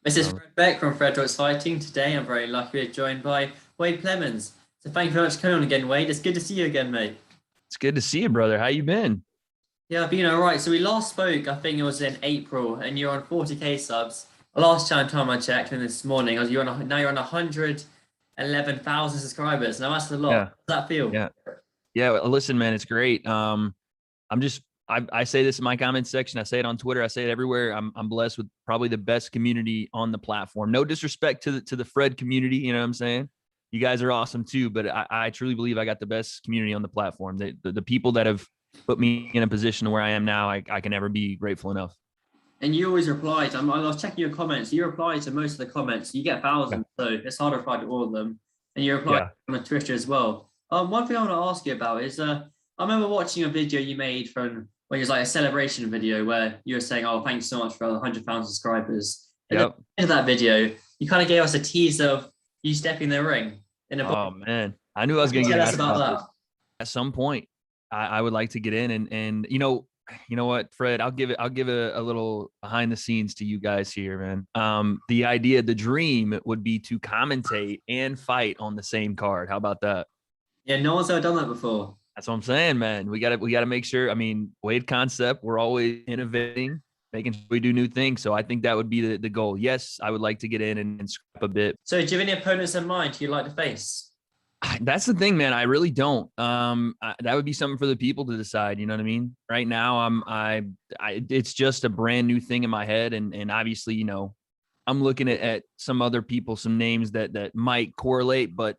This is So Fred Beck from Fred Fighting. Today, I'm very lucky we're joined by Wade Plemons. So thank you very much for coming on again, Wade. It's good to see you again, mate. it's good to see you, brother. How you been? Yeah, I've been all right. So we last spoke, I think it was in April, and you're on 40K subs. Last time I checked, and this morning, now you're on 111,000 subscribers. Now that's a lot. How Yeah, does that feel? yeah, yeah. Well, listen, man, it's great. I'm just I say this in my comment section. I say it on Twitter. I say it everywhere. I'm blessed with probably the best community on the platform. No disrespect to the Fred community. You know what I'm saying? You guys are awesome too, but I truly believe I got the best community on the platform. The people that have put me in a position where I am now, I can never be grateful enough. And you always reply to, I was checking your comments. You reply to most of the comments. You get Yeah, thousands, so it's hard to reply to all of them. And you reply yeah. on Twitter as well. One thing I want to ask you about is, I remember watching a video you made from when it was like a celebration video where you were saying, "Oh, thanks so much for 100,000 subscribers." And then at Yep. the end of that video, you kind of gave us a teaser of you stepping in the ring in a box. Oh man, I knew I was What can gonna you get tell us asked about about this that? at some point. I would like to get in and you know what, Fred, I'll give a little behind the scenes to you guys here, man. The dream would be to commentate and fight on the same card. How about that? Yeah, no one's ever done that before. That's what I'm saying, man. We gotta make sure. I mean, Wade concept, we're always innovating, making sure we do new things. So I think that would be the goal. Yes, I would like to get in and scrap a bit. So, do you have any opponents in mind you'd like to face? That's the thing, man. I really don't. That would be something for the people to decide. You know what I mean? Right now, it's just a brand new thing in my head, and obviously, I'm looking at some other people, some names that might correlate. But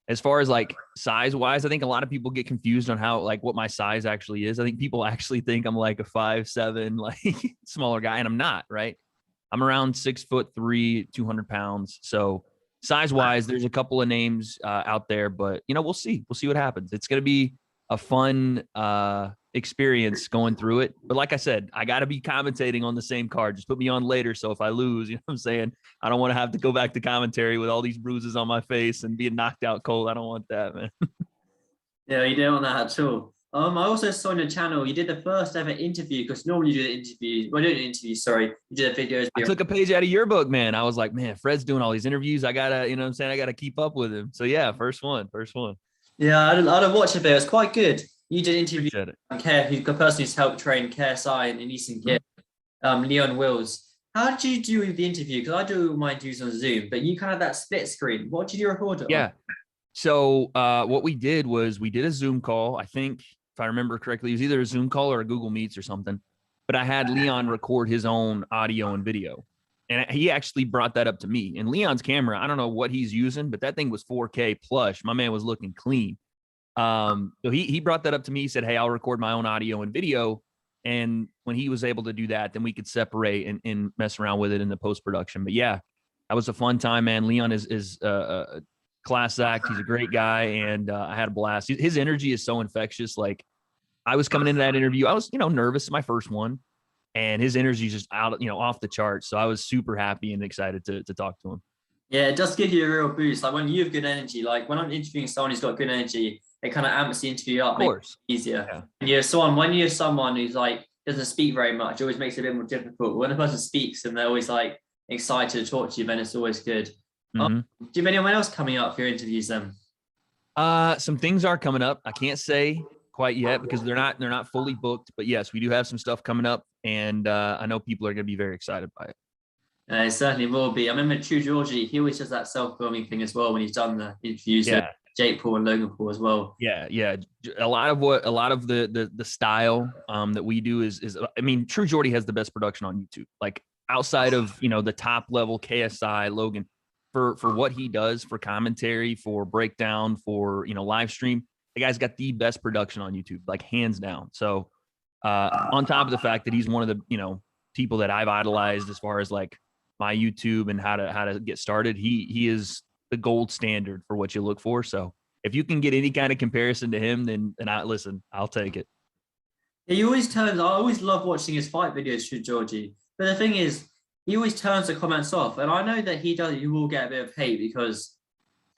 as far as like size wise, I think a lot of people get confused on how like what my size actually is. I think people actually think I'm like a 5'7", like smaller guy, and I'm not. Right? I'm around 6'3", 200 pounds. So size wise, there's a couple of names out there, but we'll see. We'll see what happens. It's going to be a fun experience going through it. But like I said, I got to be commentating on the same card. Just put me on later. So if I lose, you know what I'm saying? I don't want to have to go back to commentary with all these bruises on my face and being knocked out cold. I don't want that, man. Yeah, you don't want that at all. I also saw on your channel you did the first ever interview because normally you do the interviews. Well, you didn't interview, sorry. You did the videos. I took a page out of your book, man. I was like, man, Fred's doing all these interviews. I gotta, you know what I'm saying? I gotta keep up with him. So yeah, first one, first one. Yeah, I'd watched it, but it was quite good. You did interview Appreciate it. Care, who the person who's helped train KSI in Eastern Mhm. Kit, Leon Wills. How did you do with the interview? Because I do my interviews on Zoom, but you kind of have that split screen. What did you record it on? Yeah. So what we did was we did a Zoom call. I think if I remember correctly, it was either a Zoom call or a Google Meets or something. But I had Leon record his own audio and video. And he actually brought that up to me. And Leon's camera, I don't know what he's using, but that thing was 4K plus. My man was looking clean. So he brought that up to me. He said, "Hey, I'll record my own audio and video." And when he was able to do that, then we could separate and mess around with it in the post production. But yeah, that was a fun time, man. Leon is a class act. He's a great guy, and I had a blast. His energy is so infectious. Like I was coming into that interview, I was nervous, my first one, and his energy is just out, off the charts. So I was super happy and excited to talk to him. Yeah, it does give you a real boost. Like when you have good energy, like when I'm interviewing someone who's got good energy, it kind of amps the interview up, Of makes course, it easier. yeah, When you have someone who's like doesn't speak very much, it always makes it a bit more difficult. When a person speaks and they're always like excited to talk to you, then it's always good. hmm Do you have anyone else coming up for your interviews then? Some things are coming up. I can't say quite yet because they're not fully booked. But yes, we do have some stuff coming up, and I know people are going to be very excited by it. It certainly will be. I remember True Georgie, he always does that self-filming thing as well when he's done the interviews with Yeah, Jake Paul and Logan Paul as well. yeah, yeah. A lot of the style that we do is I mean, True Jordy has the best production on YouTube. Like outside of the top level KSI Logan, for what he does for commentary, for breakdown, for live stream, the guy's got the best production on YouTube, like hands down. So on top of the fact that he's one of the people that I've idolized as far as like my YouTube and how to get started, he is the gold standard for what you look for. So if you can get any kind of comparison to him, then I'll take it. He always turns. I always love watching his fight videos through Georgie. But the thing is, he always turns the comments off, and I know that he does. He will get a bit of hate because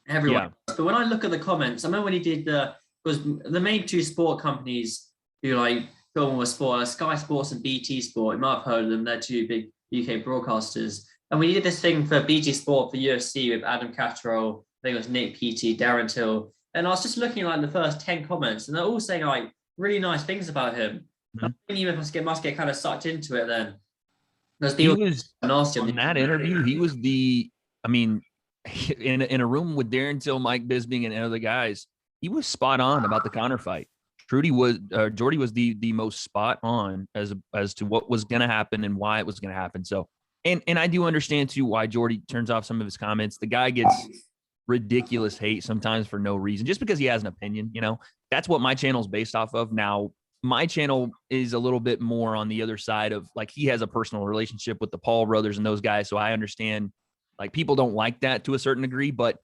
everyone. Yeah. Does. But when I look at the comments, I remember when he did because the main two sport companies who like film with sport, Sky Sports and BT Sport. You might have heard of them. They're two big UK broadcasters. And we did this thing for BG Sport for UFC with Adam Catterall, I think it was Nick Peaty, Darren Till. And I was just looking like the first 10 comments, and they're all saying like really nice things about him. I think you must get kind of sucked into it then. Because He people was nasty on that interview. He was I mean, in a room with Darren Till, Mike Bisping, and other guys, he was spot on about the Conor fight. Jordy was the most spot on as to what was going to happen and why it was going to happen. So, and I do understand too why Jordy turns off some of his comments. The guy gets ridiculous hate sometimes for no reason, just because he has an opinion. That's what my channel is based off of. Now, my channel is a little bit more on the other side of, like, he has a personal relationship with the Paul brothers and those guys. So I understand, like, people don't like that to a certain degree, but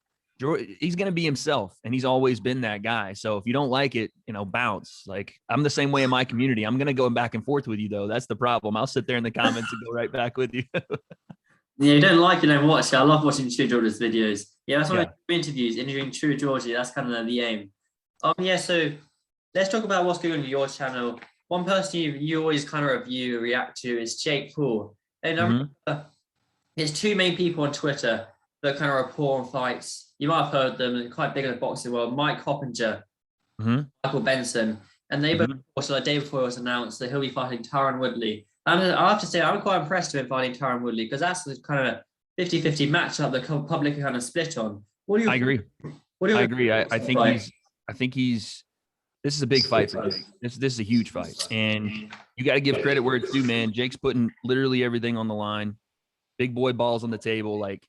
he's going to be himself, and he's always been that guy. So if you don't like it, bounce. Like, I'm the same way in my community. I'm going to go back and forth with you, though. That's the problem. I'll sit there in the comments and go right back with you. Yeah, you don't like it, don't watch it. I love watching True George's videos. Yeah, that's why I do interviews, interviewing True Georgie. That's kind of the aim. Yeah, so let's talk about what's going on your channel. One person you always kind of review, react to is Jake Paul. And I remember there's two main people on Twitter that kind of report on fights. You might have heard them, they're quite big in the boxing world. Mike Hoppinger, Michael Benson. And they both, also the day before it was announced that he'll be fighting Tyron Woodley. And I have to say, I'm quite impressed with him fighting Tyron Woodley, because that's the kind of 50-50 matchup the public kind of split on. I agree. I agree. I think he's this is a big fight for him. This is a huge fight. And you got to give credit where it's due, man. Jake's putting literally everything on the line. Big boy balls on the table. Like,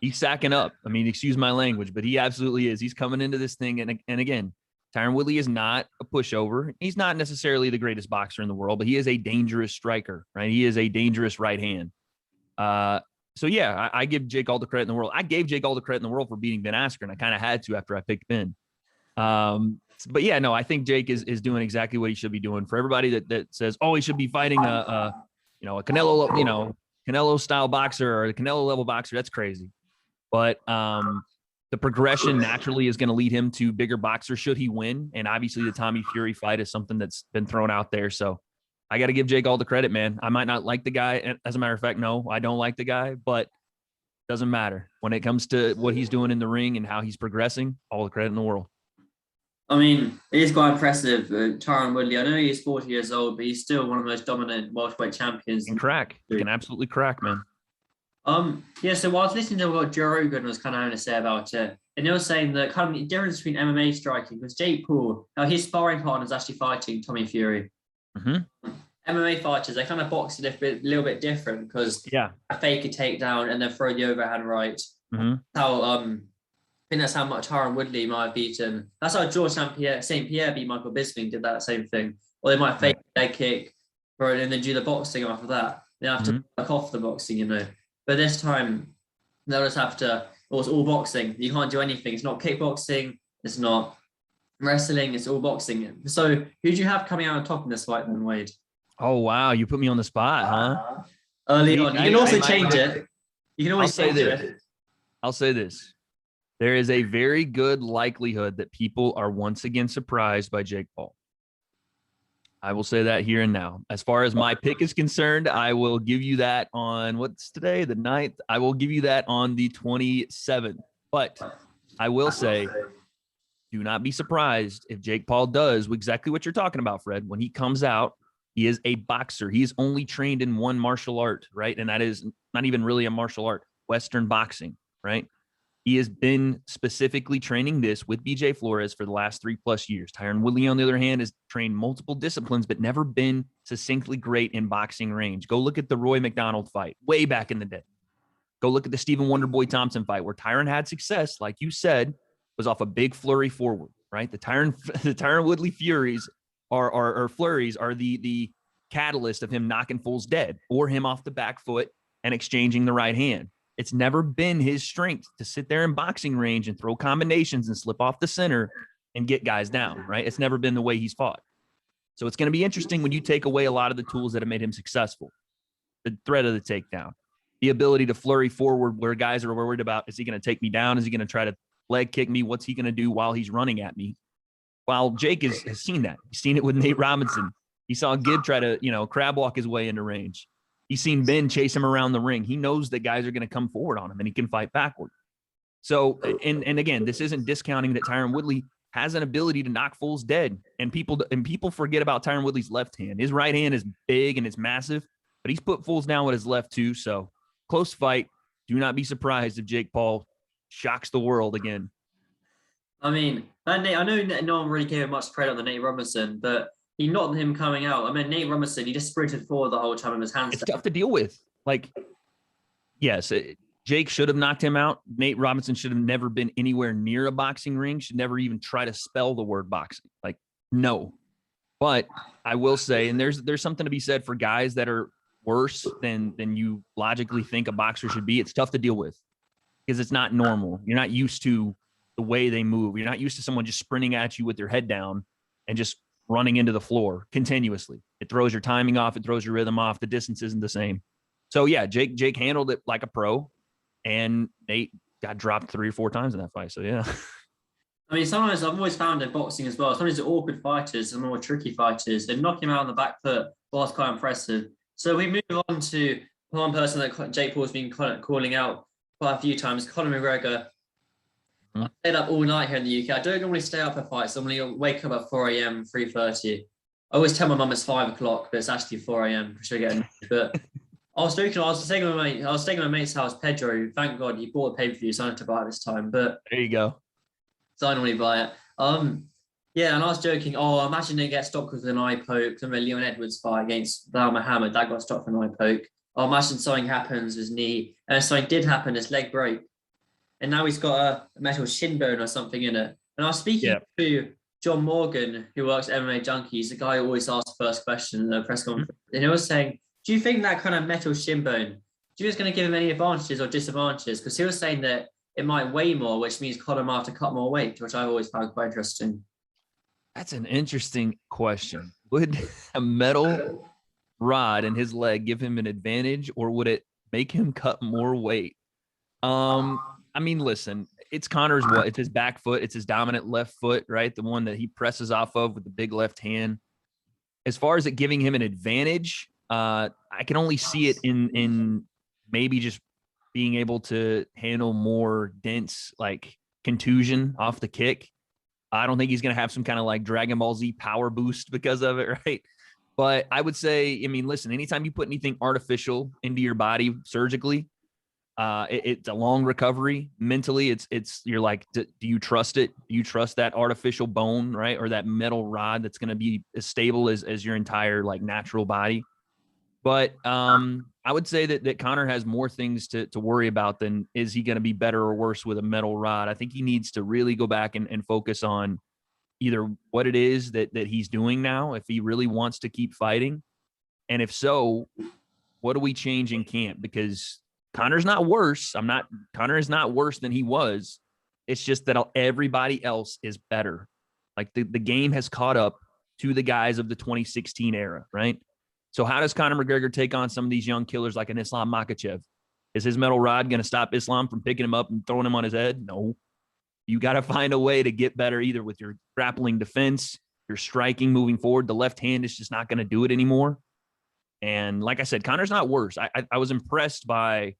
he's sacking up. I mean, excuse my language, but he absolutely is. He's coming into this thing. And again, Tyron Woodley is not a pushover. He's not necessarily the greatest boxer in the world, but he is a dangerous striker, right? He is a dangerous right hand. So yeah, I give Jake all the credit in the world. I gave Jake all the credit in the world for beating Ben Askren. I kind of had to after I picked Ben. But yeah, no, I think Jake is doing exactly what he should be doing. For everybody that says, oh, he should be fighting a Canelo, Canelo style boxer or a Canelo level boxer, that's crazy. But the progression naturally is going to lead him to bigger boxers should he win. And obviously the Tommy Fury fight is something that's been thrown out there. So I got to give Jake all the credit, man. I might not like the guy. And as a matter of fact, no, I don't like the guy, but doesn't matter. When it comes to what he's doing in the ring and how he's progressing, all the credit in the world. I mean, it is quite impressive. Tyron Woodley, I know he's 40 years old, but he's still one of the most dominant welterweight champions. He can absolutely crack, man. Yeah, so while I was listening to what Joe Rogan was kind of having to say about it, and they were saying that kind of the difference between MMA striking, because Jake Paul, his sparring partner is actually fighting Tommy Fury. MMA fighters, they kind of box a little bit different, because a fake a takedown and then throw the overhand right. I think that's how much Tyron Woodley might have beaten. That's how George St. Pierre beat Michael Bisping, did that same thing. Or they might fake a leg kick and then do the boxing after that. They have to back off the boxing, But this time, they'll just have to, it's all boxing. You can't do anything. It's not kickboxing. It's not wrestling. It's all boxing. So who do you have coming out on top in this fight then, Wade? Oh, wow. You put me on the spot, huh? Early on. You can also change it. You can always change it. I'll say this. There is a very good likelihood that people are once again surprised by Jake Paul. I will say that here and now. As far as my pick is concerned, I will give you that on what's today, the 9th. I will give you that on the 27th. But I will say, do not be surprised if Jake Paul does exactly what you're talking about, Fred. When he comes out, he is a boxer. He is only trained in one martial art, right? And that is not even really a martial art, Western boxing, right? He has been specifically training this with BJ Flores for the last 3+ years. Tyron Woodley, on the other hand, has trained multiple disciplines, but never been succinctly great in boxing range. Go look at the Roy McDonald fight way back in the day. Go look at the Stephen Wonderboy Thompson fight, where Tyron had success, like you said, was off a big flurry forward, right? The Tyron Woodley Furies or flurries are the catalyst of him knocking fools dead or him off the back foot and exchanging the right hand. It's never been his strength to sit there in boxing range and throw combinations and slip off the center and get guys down, right? It's never been the way he's fought. So it's going to be interesting when you take away a lot of the tools that have made him successful. The threat of the takedown, the ability to flurry forward where guys are worried about, is he going to take me down? Is he going to try to leg kick me? What's he going to do while he's running at me? While Jake has seen that. He's seen it with Nate Robinson. He saw Gibb try to, crab walk his way into range. He's seen Ben chase him around the ring. He knows that guys are going to come forward on him and he can fight backward. So, and again, this isn't discounting that Tyron Woodley has an ability to knock fools dead. And people forget about Tyron Woodley's left hand. His right hand is big and it's massive, but he's put fools down with his left too. So close fight. Do not be surprised if Jake Paul shocks the world again. I mean, I know no one really gave him much credit on the Nate Robinson, but he not him coming out. I mean, Nate Robinson, he just sprinted forward the whole time with his hands. It's tough to deal with. Like, yes, Jake should have knocked him out. Nate Robinson should have never been anywhere near a boxing ring, should never even try to spell the word boxing. Like, no. But I will say, and there's something to be said for guys that are worse than you logically think a boxer should be. It's tough to deal with because it's not normal. You're not used to the way they move. You're not used to someone just sprinting at you with their head down and just running into the floor continuously. It throws your timing off. It throws your rhythm off. The distance isn't the same. So yeah, Jake handled it like a pro, and Nate got dropped 3 or 4 times in that fight. So yeah. I mean, sometimes I've always found in boxing as well, sometimes the awkward fighters and more tricky fighters, they knock him out on the back foot, was quite impressive. So we move on to one person that Jake Paul's been calling out quite a few times, Conor McGregor. I stayed up all night here in the UK. I don't normally stay up for fights. I normally wake up at 4 a.m., 3:30. I always tell my mum it's 5 o'clock, but it's actually 4 a.m. She'll get annoyed. But I was staying at my mate's house, Pedro. Thank God he bought a pay-per-view, so I had to buy it this time. But there you go. So I normally buy it. Yeah, and I was joking. Oh, imagine they get stopped with an eye poke. Remember Leon Edwards fight against Bilal Muhammad, that got stopped with an eye poke. Oh, imagine something happens with his knee, and something did happen. His leg broke, and now he's got a metal shin bone or something in it. And I was speaking to John Morgan, who works at MMA Junkies, the guy who always asks the first question in the press conference, and he was saying, "Do you think that kind of metal shin bone, do you think it's going to give him any advantages or disadvantages?" Because he was saying that it might weigh more, which means Conor might have to cut more weight, which I've always found quite interesting. That's an interesting question. Would a metal rod in his leg give him an advantage, or would it make him cut more weight? I mean, listen, it's Conor's what? It's his back foot. It's his dominant left foot, right? The one that he presses off of with the big left hand. As far as it giving him an advantage, I can only see it in maybe just being able to handle more dense, like, contusion off the kick. I don't think he's going to have some kind of like Dragon Ball Z power boost because of it, right? But I would say, I mean, listen, anytime you put anything artificial into your body surgically, it's a long recovery. Mentally, it's you're like, do you trust it? Do you trust that artificial bone, right? Or that metal rod that's going to be as stable as your entire like natural body? But I would say that Conor has more things to worry about than is he going to be better or worse with a metal rod. I think he needs to really go back and focus on either what it is that he's doing now, if he really wants to keep fighting. And if so, what do we change in camp? Because Conor's not worse. Conor is not worse than he was. It's just that everybody else is better. Like the game has caught up to the guys of the 2016 era, right? So how does Conor McGregor take on some of these young killers like an Islam Makhachev? Is his metal rod going to stop Islam from picking him up and throwing him on his head? No. You got to find a way to get better either with your grappling defense, your striking moving forward. The left hand is just not going to do it anymore. And like I said, Conor's not worse. I was impressed by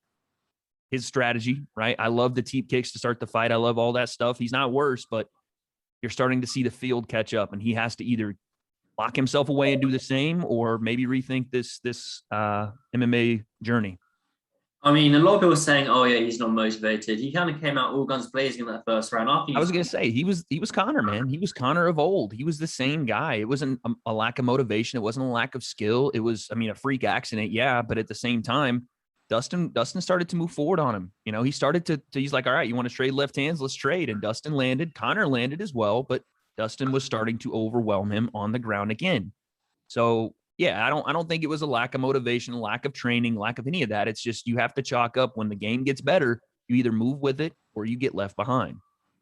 his strategy, right? I love the teep kicks to start the fight. I love all that stuff. He's not worse, but you're starting to see the field catch up, and he has to either lock himself away and do the same, or maybe rethink this MMA journey. I mean, a lot of people are saying, "Oh yeah, he's not motivated." He kind of came out all guns blazing in that first round. I was gonna say he was Conor, man. He was Conor of old. He was the same guy. It wasn't a lack of motivation. It wasn't a lack of skill. It was, I mean, a freak accident, yeah. But at the same time, Dustin started to move forward on him. You know, he started to he's like, all right, you want to trade left hands? Let's trade. And Dustin landed. Conor landed as well, but Dustin was starting to overwhelm him on the ground again. So yeah, I don't think it was a lack of motivation, lack of training, lack of any of that. It's just you have to chalk up when the game gets better. You either move with it or you get left behind.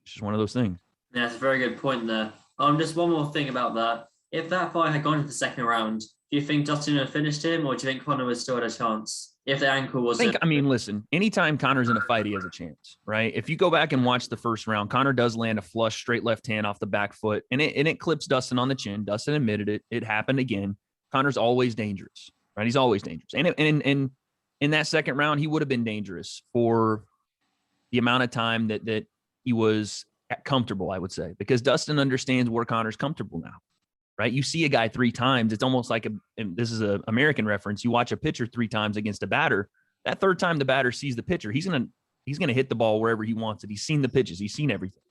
It's just one of those things. Yeah, that's a very good point there. Just one more thing about that. If that fight had gone into the second round, do you think Dustin would have finished him, or do you think Conor would still have a chance? If the ankle wasn't. I mean, listen, anytime Conor's in a fight, he has a chance, right? If you go back and watch the first round, Conor does land a flush straight left hand off the back foot, and it clips Dustin on the chin. Dustin admitted it. It happened again. Conor's always dangerous. right? He's always dangerous. And in that second round, he would have been dangerous for the amount of time that he was comfortable, I would say, because Dustin understands where Conor's comfortable now, right? You see a guy 3 times, it's almost like and this is an American reference. You watch a pitcher 3 times against a batter. That third time the batter sees the pitcher, he's gonna hit the ball wherever he wants it. He's seen the pitches, he's seen everything.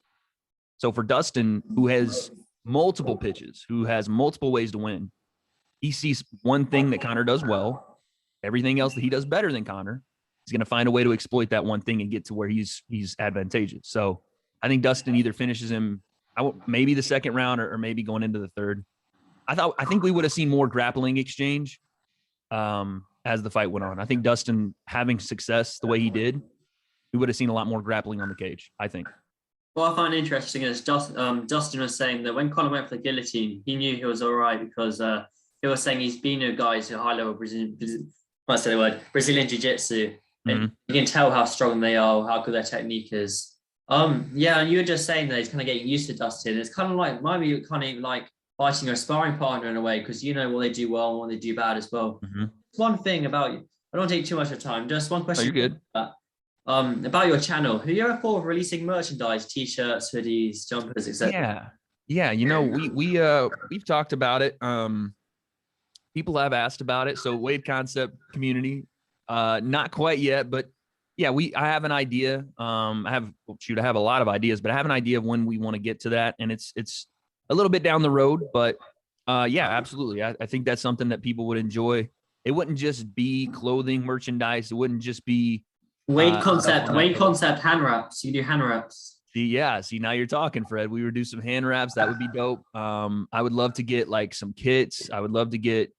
So for Dustin, who has multiple pitches, who has multiple ways to win, he sees one thing that Conor does well, everything else that he does better than Conor. He's going to find a way to exploit that one thing and get to where he's advantageous. So I think Dustin either finishes him maybe the second round or maybe going into the third. I think we would have seen more grappling exchange as the fight went on. I think Dustin having success the way he did, we would have seen a lot more grappling on the cage, I think. What I find interesting is Dustin was saying that when Conor went for the guillotine, he knew he was all right because he was saying he's been with guys who high-level Brazilian Jiu-Jitsu. And you can tell how strong they are, how good their technique is. Yeah, and you were just saying that he's kind of getting used to Dustin. It's kind of like maybe kind of like fighting your sparring partner in a way because you know what they do well and what they do bad as well. One thing about you, I don't take too much of time. Just one question. Oh, you're good. About your channel. Have you ever thought of releasing merchandise, t-shirts, hoodies, jumpers, etc.? Yeah. You know, we've talked about it. People have asked about it. So Wade Concept community. Not quite yet, but yeah, I have an idea. I have a lot of ideas, but I have an idea of when we want to get to that. And it's a little bit down the road, but yeah, absolutely. I think that's something that people would enjoy. It wouldn't just be clothing, merchandise. It wouldn't just be Wade Concept hand wraps. You do hand wraps. See, now you're talking, Fred. We would do some hand wraps. That would be dope. I would love to get like some kits. I would love to get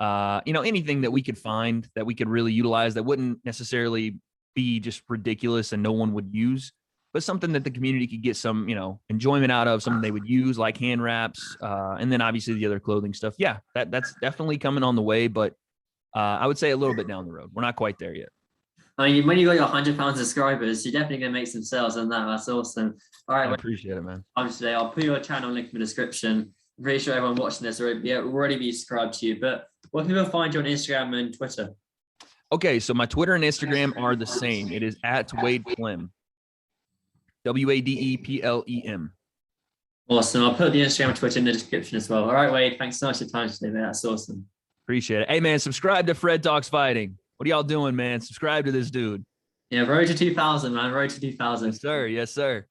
anything that we could find that we could really utilize that wouldn't necessarily be just ridiculous and no one would use, but something that the community could get some, enjoyment out of, something they would use, like hand wraps, and then obviously the other clothing stuff. Yeah, that's definitely coming on the way, but I would say a little bit down the road. We're not quite there yet. I mean, when you got your 100,000 subscribers, you're definitely going to make some sales on that. That's awesome. All right. I appreciate it, man. Obviously, I'll put your channel link in the description. I'm pretty sure everyone watching this will already be subscribed to you, but where can people find you on Instagram and Twitter? Okay, so my Twitter and Instagram are the same. It is at Wade Plem. W.A.D.E. P-L-E-M. Awesome. I'll put the Instagram and Twitter in the description as well. All right, Wade. Thanks so much for your time today, man. That's awesome. Appreciate it. Hey, man, subscribe to Fred Talks Fighting. What are y'all doing, man? Subscribe to this dude. Yeah, road to 2,000, man. Road to 2,000. Yes, sir. Yes, sir.